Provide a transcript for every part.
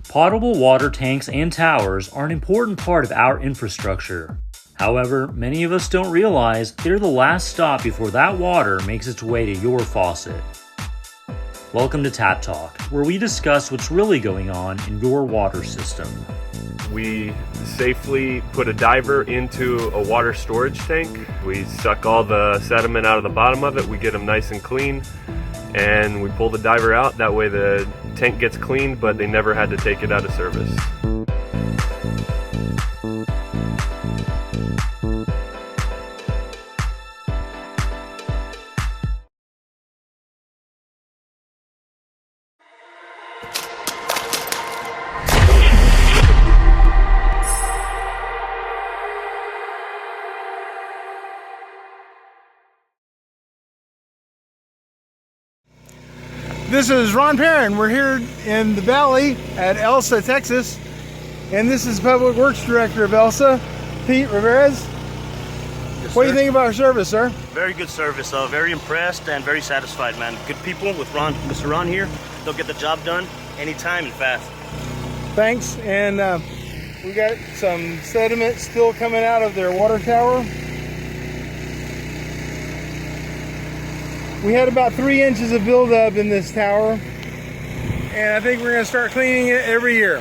Potable water tanks and towers are an important part of our infrastructure. However, many of us don't realize they're the last stop before that water makes its way to your faucet. Welcome to Tap Talk, where we discuss what's really going on in your water system. We safely put a diver into a water storage tank. We suck all the sediment out of the bottom of it. We get them nice and clean, and we pull the diver out. That way the tank gets cleaned, but they never had to take it out of service. This is Ron Perrin. We're here in the Valley at Elsa, Texas, and this is Public Works Director of Elsa, Pete Rivera. Yes, what do you think about our service, sir? Very good service. Very impressed and very satisfied, man. Good people with Mr. Ron here. They'll get the job done anytime and fast. Thanks. And we got some sediment still coming out of their water tower. We had about 3 inches of buildup in this tower, and I think we're going to start cleaning it every year.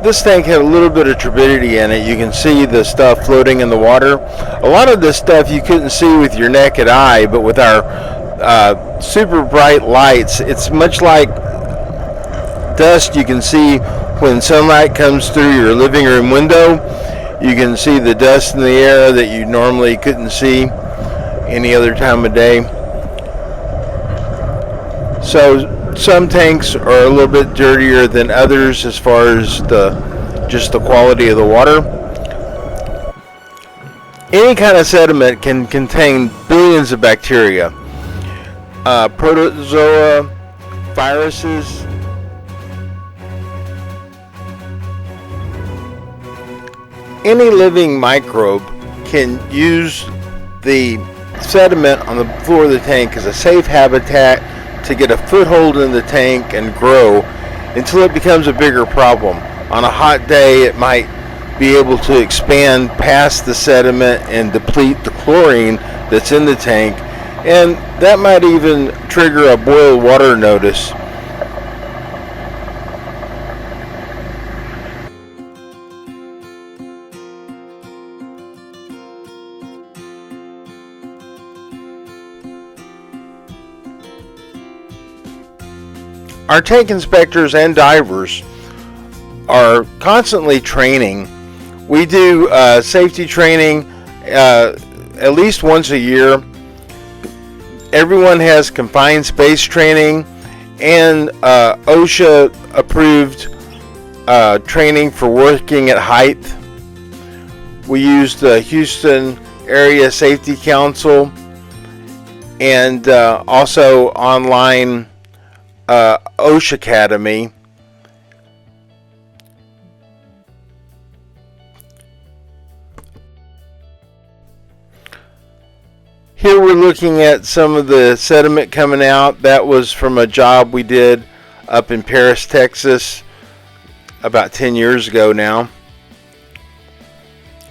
This tank had a little bit of turbidity in it. You can see the stuff floating in the water. A lot of this stuff you couldn't see with your naked eye, but with our super bright lights, it's much like dust you can see when sunlight comes through your living room window. You can see the dust in the air that you normally couldn't see any other time of day. So some tanks are a little bit dirtier than others as far as just the quality of the water. Any kind of sediment can contain billions of bacteria, protozoa, viruses. Any living microbe can use the sediment on the floor of the tank as a safe habitat to get a foothold in the tank and grow until it becomes a bigger problem. On a hot day, it might be able to expand past the sediment and deplete the chlorine that's in the tank, and that might even trigger a boil water notice. Our tank inspectors and divers are constantly training. We do safety training at least once a year. Everyone has confined space training and OSHA approved training for working at height. We use the Houston Area Safety Council and also online OSHA Academy. Here we're looking at some of the sediment coming out. That was from a job we did up in Paris, Texas, about 10 years ago now.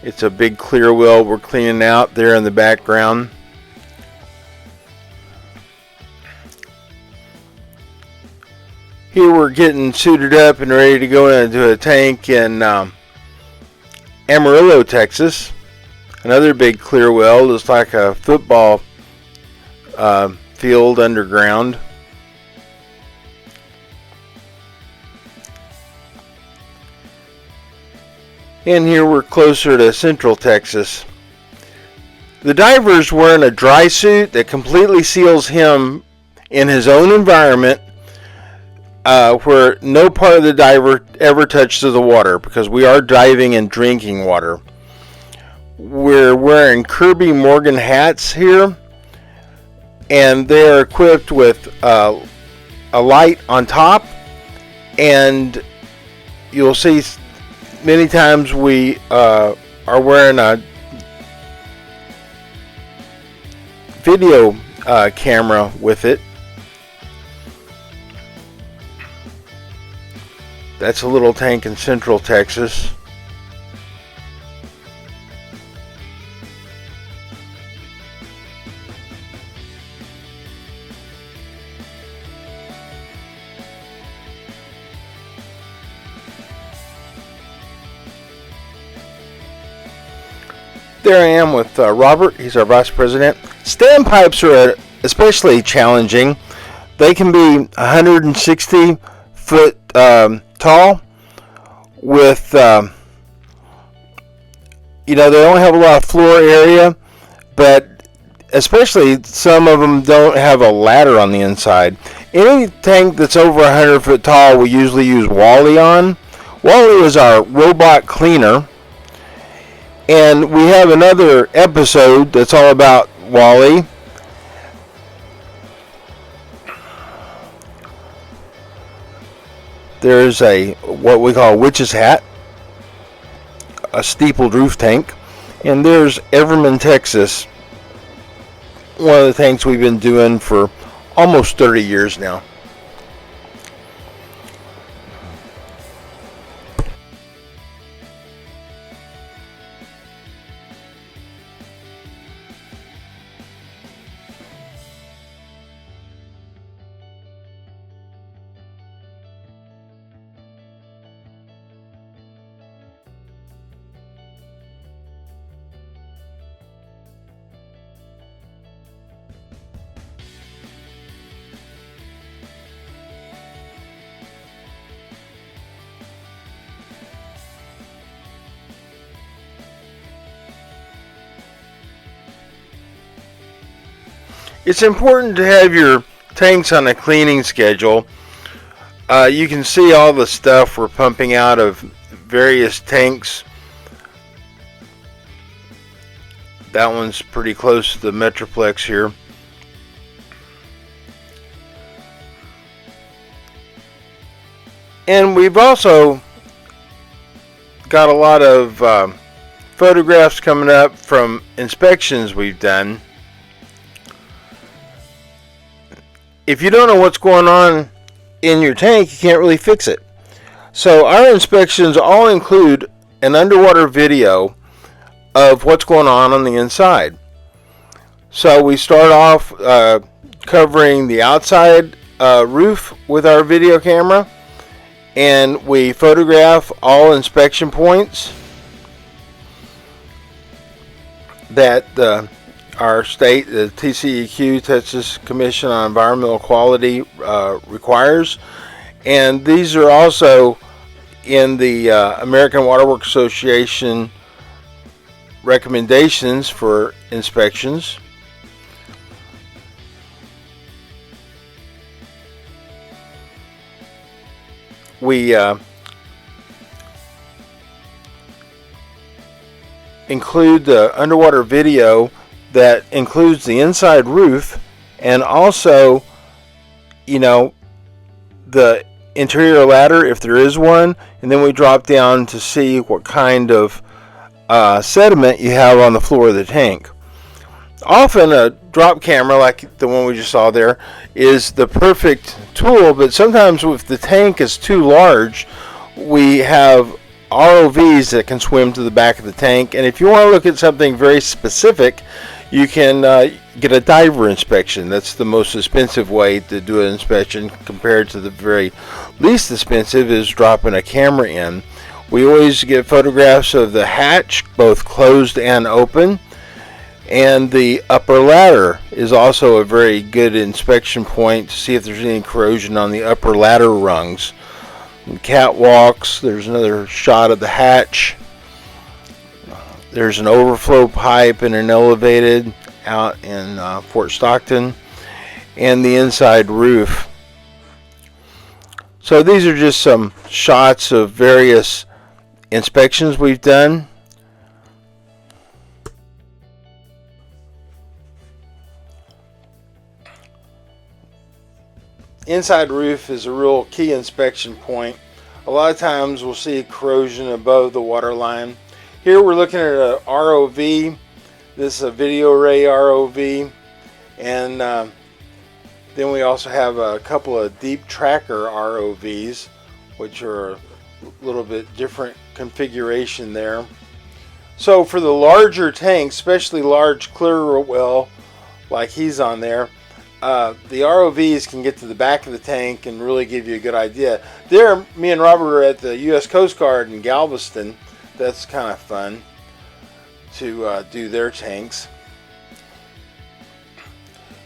It's a big clear well we're cleaning out there in the background. Here we're getting suited up and ready to go into a tank in Amarillo, Texas. Another big clear well, looks like a football field underground. And here we're closer to Central Texas. The diver's wearing a dry suit that completely seals him in his own environment, where no part of the diver ever touches the water, because we are diving and drinking water. We're wearing Kirby Morgan hats here, and they are equipped with a light on top, and you'll see many times we are wearing a video camera with it. That's a little tank in Central Texas. There I am with Robert. He's our vice president. Standpipes are especially challenging. They can be 160 foot tall with, they don't have a lot of floor area, but especially some of them don't have a ladder on the inside. Any tank that's over 100 foot tall we usually use Wally on. Wally is our robot cleaner. And we have another episode that's all about Wally. There's what we call a witch's hat, a steepled roof tank. And there's Everman, Texas, one of the tanks we've been doing for almost 30 years now. It's important to have your tanks on a cleaning schedule. You can see all the stuff we're pumping out of various tanks. That one's pretty close to the Metroplex here. And we've also got a lot of photographs coming up from inspections we've done. If you don't know what's going on in your tank, you can't really fix it. So our inspections all include an underwater video of what's going on the inside. So we start off covering the outside roof with our video camera, and we photograph all inspection points that our state, the TCEQ, Texas Commission on Environmental Quality, requires. And these are also in the American Waterworks Association recommendations for inspections. We include the underwater video that includes the inside roof and also, the interior ladder if there is one, and then we drop down to see what kind of sediment you have on the floor of the tank. Often a drop camera like the one we just saw there is the perfect tool, but sometimes if the tank is too large, we have ROVs that can swim to the back of the tank. And if you want to look at something very specific, you can get a diver inspection. That's the most expensive way to do an inspection compared to the very least expensive is dropping a camera in. We always get photographs of the hatch, both closed and open. And the upper ladder is also a very good inspection point to see if there's any corrosion on the upper ladder rungs. And catwalks, there's another shot of the hatch. There's an overflow pipe and an elevated out in Fort Stockton, and the inside roof. So these are just some shots of various inspections we've done. Inside roof is a real key inspection point. A lot of times we'll see corrosion above the water line. Here we're looking at a ROV. This is a video array ROV, and then we also have a couple of deep tracker ROVs, which are a little bit different configuration there. So for the larger tanks, especially large clear well like he's on there, the ROVs can get to the back of the tank and really give you a good idea. There, me and Robert are at the U.S. Coast Guard in Galveston. That's kind of fun to do their tanks.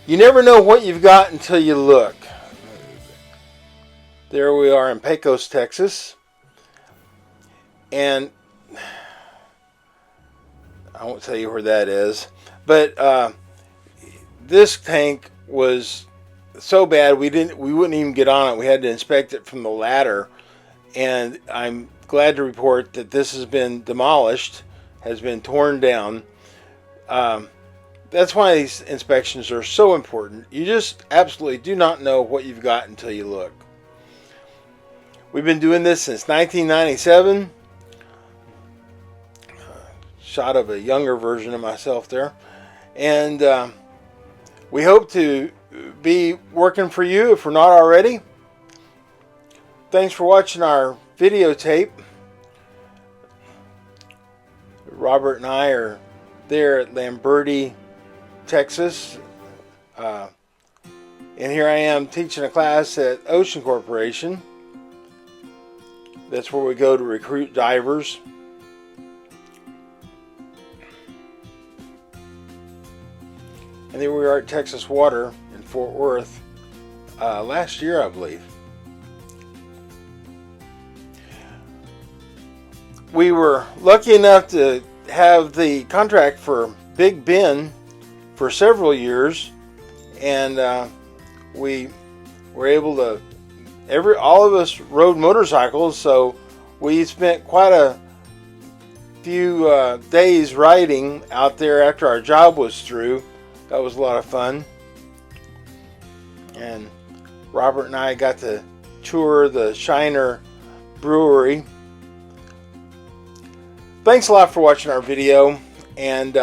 You never know what you've got until you look. There we are in Pecos, Texas. And I won't tell you where that is. But this tank was so bad we wouldn't even get on it. We had to inspect it from the ladder. And I'm glad to report that this has been demolished, has been torn down. That's why these inspections are so important. You just absolutely do not know what you've got until you look. We've been doing this since 1997. Shot of a younger version of myself there. And we hope to be working for you if we're not already. Thanks for watching our videotape. Robert and I are there at Lamberti, Texas, and here I am teaching a class at Ocean Corporation. That's where we go to recruit divers. And then we are at Texas Water in Fort Worth last year, I believe. We were lucky enough to have the contract for Big Ben for several years, and we were able to, all of us rode motorcycles, so we spent quite a few days riding out there after our job was through. That was a lot of fun. And Robert and I got to tour the Shiner Brewery. Thanks a lot for watching our video, and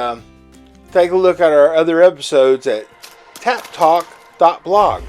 take a look at our other episodes at taptalk.blog.